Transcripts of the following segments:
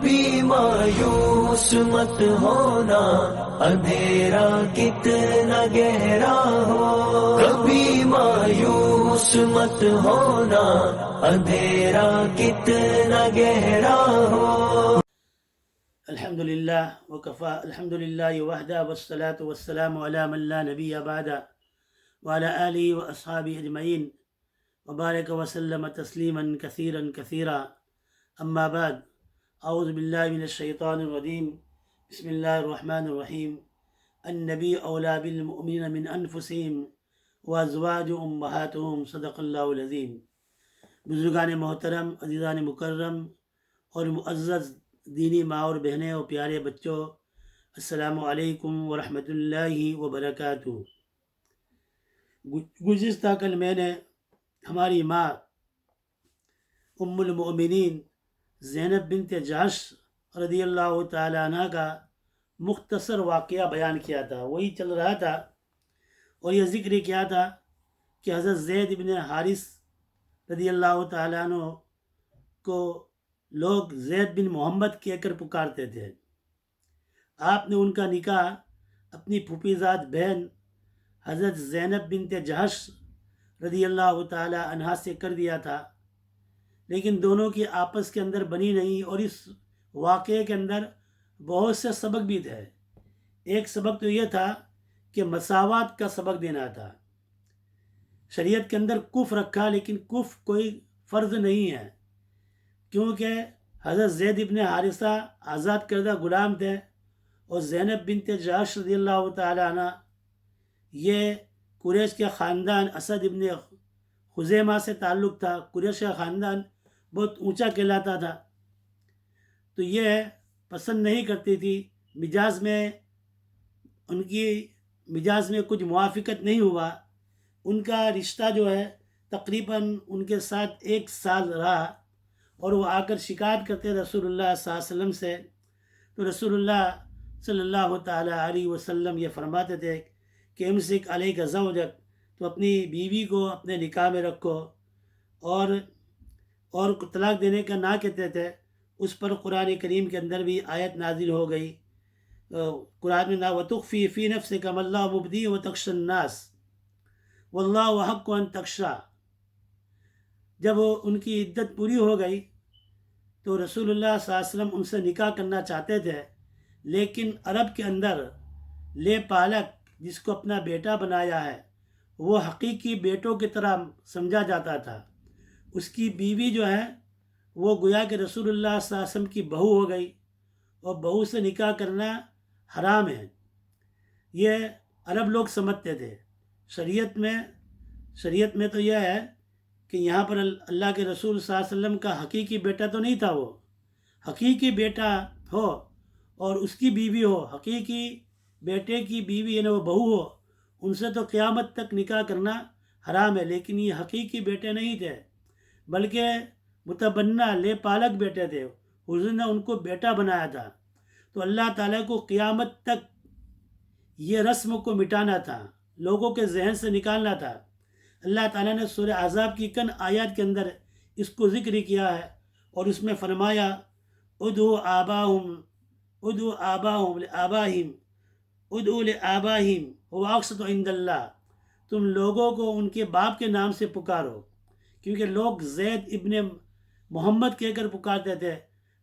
کبھی مایوس مت ہونا، اندھیرا کتنا گہرا ہو، کبھی مایوس مت ہونا، اندھیرا کتنا گہرا ہو۔ الحمدللہ وکفا، الحمدللہ وحدہ، والصلاة والسلام علی من لا نبی بعدہ، وعلی آلہ واصحابہ اجمعین، وبارک وسلم تسلیما کثیرا کثیرا، اما بعد، اعوذ باللہ من الشیطان الرجیم، بسم اللہ الرحمن الرحیم۔ النبی اولیٰ بالمؤمنین من انفسہم وازواج امہاتہم، صدق اللہ العظیم۔ بزرگان محترم، عزیزان مکرم اور معزز دینی ماں اور بہنیں اور پیارے بچوں، السلام علیکم ورحمۃ اللہ وبرکاتہ۔ گزشتہ کل میں نے ہماری ماں ام المؤمنین زینب بنت جحش رضی اللہ تعالی عنہ کا مختصر واقعہ بیان کیا تھا، وہی چل رہا تھا، اور یہ ذکر کیا تھا کہ حضرت زید بن حارث رضی اللہ تعالی عنہ کو لوگ زید بن محمد کہہ کر پکارتے تھے۔ آپ نے ان کا نکاح اپنی پھوپھی زاد بہن حضرت زینب بنت جحش رضی اللہ تعالی عنہا سے کر دیا تھا، لیکن دونوں کی آپس کے اندر بنی نہیں، اور اس واقعے کے اندر بہت سے سبق بھی تھے۔ ایک سبق تو یہ تھا کہ مساوات کا سبق دینا تھا۔ شریعت کے اندر کف رکھا، لیکن کف کوئی فرض نہیں ہے، کیونکہ حضرت زید ابن حارثہ آزاد کردہ غلام تھے، اور زینب بنت جحش رضی اللہ تعالی عنہ یہ قریش کے خاندان اسد ابن خزیمہ سے تعلق تھا۔ قریش کا خاندان بہت اونچا کہلاتا تھا، تو یہ پسند نہیں کرتی تھی، ان کی مزاج میں کچھ موافقت نہیں ہوا۔ ان کا رشتہ جو ہے تقریباً ان کے ساتھ 1 سال رہا، اور وہ آ کر شکایت کرتے رسول اللہ صلی اللہ علیہ وسلم سے، تو رسول اللہ صلی اللہ تعالیٰ علیہ وسلم یہ فرماتے تھے کہ امسک علیک زوجک، تو اپنی بیوی کو اپنے نکاح میں رکھو، اور طلاق دینے کا نہ کہتے تھے۔ اس پر قرآن کریم کے اندر بھی آیت نازل ہو گئی، قرآن میں وَتُخْفِي فِي نَفْسِكَ مَا اللَّهُ مُبْدِيهِ وَتَخْشَى النَّاسَ وَاللَّهُ أَحَقُّ أَن تَخْشَىٰ۔ جب ان کی عدت پوری ہو گئی تو رسول اللہ صلی اللہ علیہ وسلم ان سے نکاح کرنا چاہتے تھے، لیکن عرب کے اندر لے پالک جس کو اپنا بیٹا بنایا ہے وہ حقیقی بیٹوں کی طرح سمجھا جاتا تھا۔ اس کی بیوی جو ہے وہ گویا کہ رسول اللہ صلی اللہ علیہ وسلم کی بہو ہو گئی، اور بہو سے نکاح کرنا حرام ہے، یہ عرب لوگ سمجھتے تھے۔ شریعت میں تو یہ ہے کہ یہاں پر اللہ کے رسول صلی اللہ علیہ وسلم کا حقیقی بیٹا تو نہیں تھا، وہ حقیقی بیٹا ہو اور اس کی بیوی ہو، حقیقی بیٹے کی بیوی یعنی وہ بہو ہو، ان سے تو قیامت تک نکاح کرنا حرام ہے، لیکن یہ حقیقی بیٹے نہیں تھے، بلکہ متبنہ لے پالک بیٹے تھے۔ حضور نے ان کو بیٹا بنایا تھا، تو اللہ تعالیٰ کو قیامت تک یہ رسم کو مٹانا تھا، لوگوں کے ذہن سے نکالنا تھا۔ اللہ تعالیٰ نے سورہ احزاب کی کن آیات کے اندر اس کو ذکر کیا ہے، اور اس میں فرمایا ادعوا لآبائہم هو اقسط عند اللہ، تم لوگوں کو ان کے باپ کے نام سے پکارو، کیونکہ لوگ زید ابن محمد کہہ کر پکارتے تھے،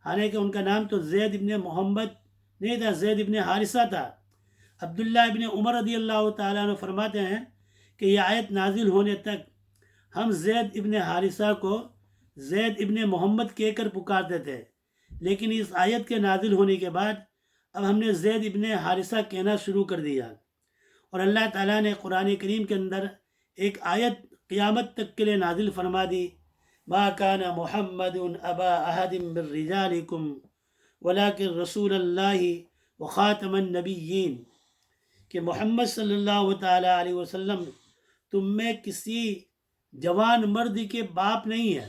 حالانکہ ان کا نام تو زید ابن محمد نہیں تھا، زید ابن حارثہ تھا۔ عبداللہ ابن عمر رضی اللہ تعالیٰ عنہ فرماتے ہیں کہ یہ آیت نازل ہونے تک ہم زید ابن حارثہ کو زید ابن محمد کہہ کر پکارتے تھے، لیکن اس آیت کے نازل ہونے کے بعد اب ہم نے زید ابن حارثہ کہنا شروع کر دیا، اور اللہ تعالیٰ نے قرآن کریم کے اندر ایک آیت قیامت تک کے لیے نازل فرما دی، ما کان محمد ابا احد من رجالکم ولکن رسول اللہ وخاتم النبیین، کہ محمد صلی اللہ تعالیٰ علیہ وسلم تم میں کسی جوان مرد کے باپ نہیں ہے۔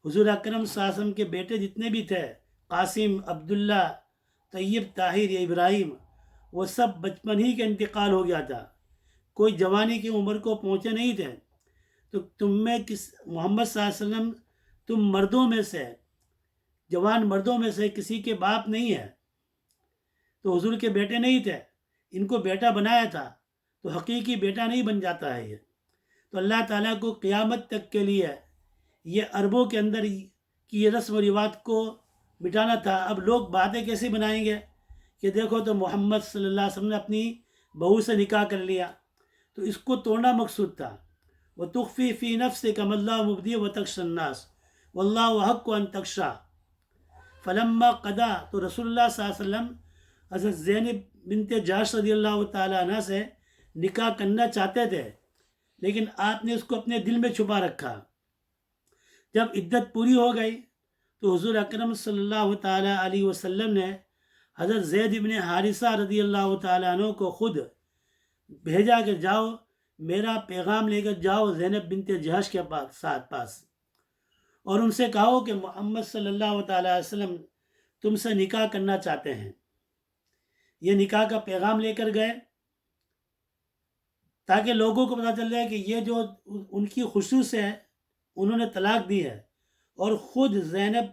حضور اکرم صلی اللہ علیہ وسلم کے بیٹے جتنے بھی تھے، قاسم، عبداللہ، طیب، طاہر یا ابراہیم، وہ سب بچپن ہی کا انتقال ہو گیا تھا، کوئی جوانی کی عمر کو پہنچے نہیں تھے، تو تم میں محمد صلی اللہ علیہ وسلم تم مردوں میں سے جوان مردوں میں سے کسی کے باپ نہیں ہے تو حضور کے بیٹے نہیں تھے، ان کو بیٹا بنایا تھا تو حقیقی بیٹا نہیں بن جاتا ہے یہ۔ تو اللہ تعالیٰ کو قیامت تک کے لیے یہ عربوں کے اندر کی یہ رسم و رواج کو مٹانا تھا۔ اب لوگ باتیں کیسے بنائیں گے کہ دیکھو تو محمد صلی اللہ علیہ وسلم نے اپنی بہو سے نکاح کر لیا، تو اس کو توڑنا مقصود تھا۔ وَتُخْفِي فِي نَفْسِكَ مَا اللَّهُ مُبْدِيهُ وَتَخْشَى النَّاسَ وَاللَّهُ أَحَقُّ أَن تَخْشَىٰ فَلَمَّا قَضَىٰ، تو رسول اللہ صلی اللہ علیہ وسلم حضرت زینب بنت جحش رضی اللہ تعالیٰ عنہ سے نکاح کرنا چاہتے تھے، لیکن آپ نے اس کو اپنے دل میں چھپا رکھا۔ جب عدت پوری ہو گئی تو حضور اکرم صلی اللہ تعالیٰ علیہ وسلم نے حضرت زید بن حارثہ رضی اللہ تعالیٰ عنہ کو خود بھیجا کہ جاؤ میرا پیغام لے کر جاؤ زینب بنت جحش کے پاس اور ان سے کہو کہ محمد صلی اللہ تعالیٰ علیہ وسلم تم سے نکاح کرنا چاہتے ہیں۔ یہ نکاح کا پیغام لے کر گئے تاکہ لوگوں کو پتہ چل جائے کہ یہ جو ان کی خصوص ہے انہوں نے طلاق دی ہے، اور خود زینب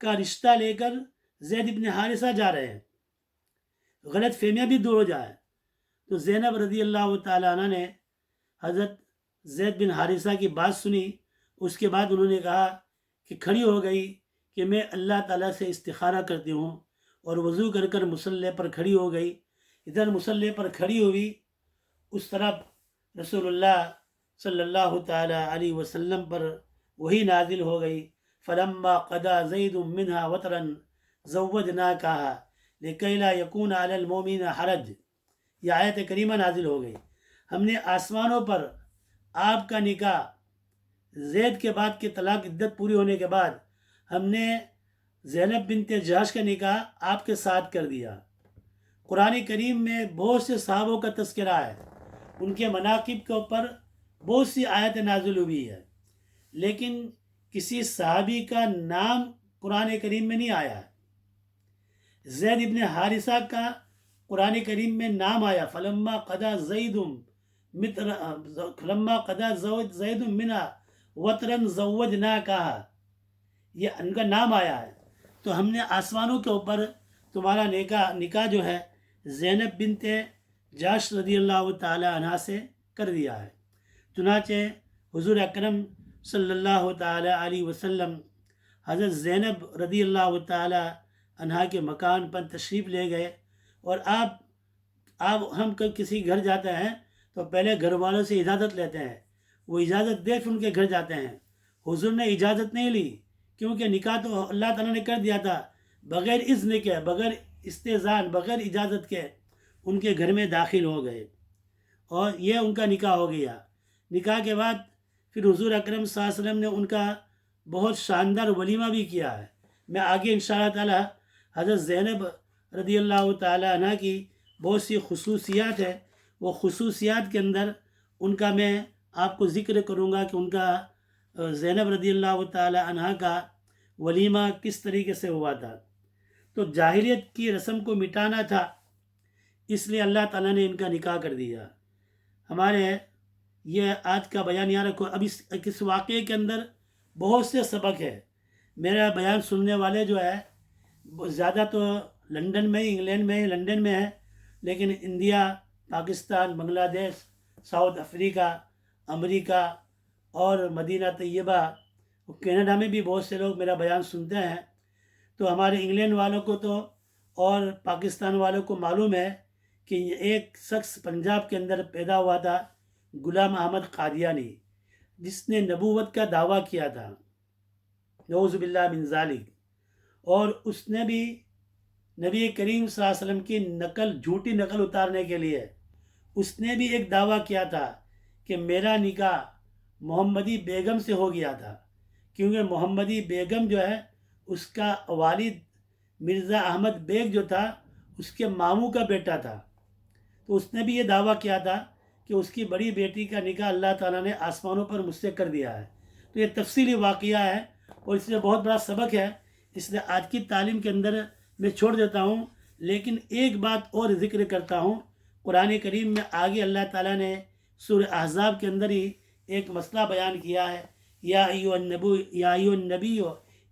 کا رشتہ لے کر زید بن حارثہ جا رہے ہیں، غلط فہمیاں بھی دور ہو جائے۔ تو زینب رضی اللہ تعالیٰ عنہ نے حضرت زید بن حارثہ کی بات سنی، اس کے بعد انہوں نے کہا کہ کھڑی ہو گئی کہ میں اللہ تعالیٰ سے استخارہ کرتی ہوں، اور وضو کر کر مصلی پر کھڑی ہو گئی۔ ادھر مصلی پر کھڑی ہوئی، اس طرف رسول اللہ صلی اللہ تعالیٰ علیہ وسلم پر وہی نازل ہو گئی۔ فلما قضى زید منها وطرا زوجناکها لکی لا یکون علی المؤمنین حرج، یہ آیت کریمہ نازل ہو گئی۔ ہم نے آسمانوں پر آپ کا نکاح زید کے بعد کی طلاق عدت پوری ہونے کے بعد ہم نے زینب بنت جحش کا نکاح آپ کے ساتھ کر دیا۔ قرآن کریم میں بہت سے صحابوں کا تذکرہ ہے، ان کے مناقب کے اوپر بہت سی آیت نازل ہوئی ہے، لیکن کسی صحابی کا نام قرآن کریم میں نہیں آیا ہے۔ زید ابن حارثہ کا قرآن کریم میں نام آیا، فلما قضى زید منها وطرا زوجناکها، یہ ان کا نام آیا ہے۔ تو ہم نے آسمانوں کے اوپر تمہارا نکاح جو ہے زینب بنت جحش رضی اللہ تعالی عنہ سے کر دیا ہے۔ چنانچہ حضور اکرم صلی اللہ تعالی علیہ وسلم حضرت زینب رضی اللہ تعالی عنہ کے مکان پر تشریف لے گئے، اور ہم کسی گھر جاتے ہیں تو پہلے گھر والوں سے اجازت لیتے ہیں، وہ اجازت دے پھر ان کے گھر جاتے ہیں۔ حضور نے اجازت نہیں لی، کیونکہ نکاح تو اللہ تعالیٰ نے کر دیا تھا، بغیر اذن کے، بغیر استئذان، بغیر اجازت کے ان کے گھر میں داخل ہو گئے، اور یہ ان کا نکاح ہو گیا۔ نکاح کے بعد پھر حضور اکرم صلی اللہ علیہ وسلم نے ان کا بہت شاندار ولیمہ بھی کیا ہے۔ میں آگے انشاءاللہ تعالی حضرت زینب رضی اللہ تعالی عنہ کی بہت سی خصوصیات ہے، وہ خصوصیات کے اندر ان کا میں آپ کو ذکر کروں گا کہ ان کا زینب رضی اللہ تعالی عنہ کا ولیمہ کس طریقے سے ہوا تھا۔ تو جاہلیت کی رسم کو مٹانا تھا، اس لیے اللہ تعالیٰ نے ان کا نکاح کر دیا۔ ہمارے یہ آج کا بیان یہاں رکھو۔ اب اس واقعے کے اندر بہت سے سبق ہے۔ میرا بیان سننے والے جو ہے زیادہ تو لندن میں، انگلینڈ میں، لندن میں ہے، لیکن انڈیا، پاکستان، بنگلہ دیش، ساؤتھ افریقہ، امریکہ اور مدینہ طیبہ، کینیڈا میں بھی بہت سے لوگ میرا بیان سنتے ہیں۔ تو ہمارے انگلینڈ والوں کو تو اور پاکستان والوں کو معلوم ہے کہ ایک شخص پنجاب کے اندر پیدا ہوا تھا، غلام احمد قادیانی، جس نے نبوت کا دعویٰ کیا تھا، نعوذ باللہ من ذالک، اور اس نے بھی نبی کریم صلی اللہ علیہ وسلم کی جھوٹی نقل اتارنے کے لیے اس نے بھی ایک دعویٰ کیا تھا کہ میرا نکاح محمدی بیگم سے ہو گیا تھا، کیونکہ محمدی بیگم جو ہے اس کا والد مرزا احمد بیگ جو تھا اس کے ماموں کا بیٹا تھا۔ تو اس نے بھی یہ دعویٰ کیا تھا کہ اس کی بڑی بیٹی کا نکاح اللہ تعالیٰ نے آسمانوں پر مجھ سے کر دیا ہے۔ تو یہ تفصیلی واقعہ ہے اور اس میں بہت بڑا سبق ہے، اس لیے آج کی تعلیم کے اندر میں چھوڑ دیتا ہوں، لیکن ایک بات اور ذکر کرتا ہوں۔ قرآن کریم میں آگے اللہ تعالیٰ نے سورہ احزاب کے اندر ہی ایک مسئلہ بیان کیا ہے، یا ایھا النبی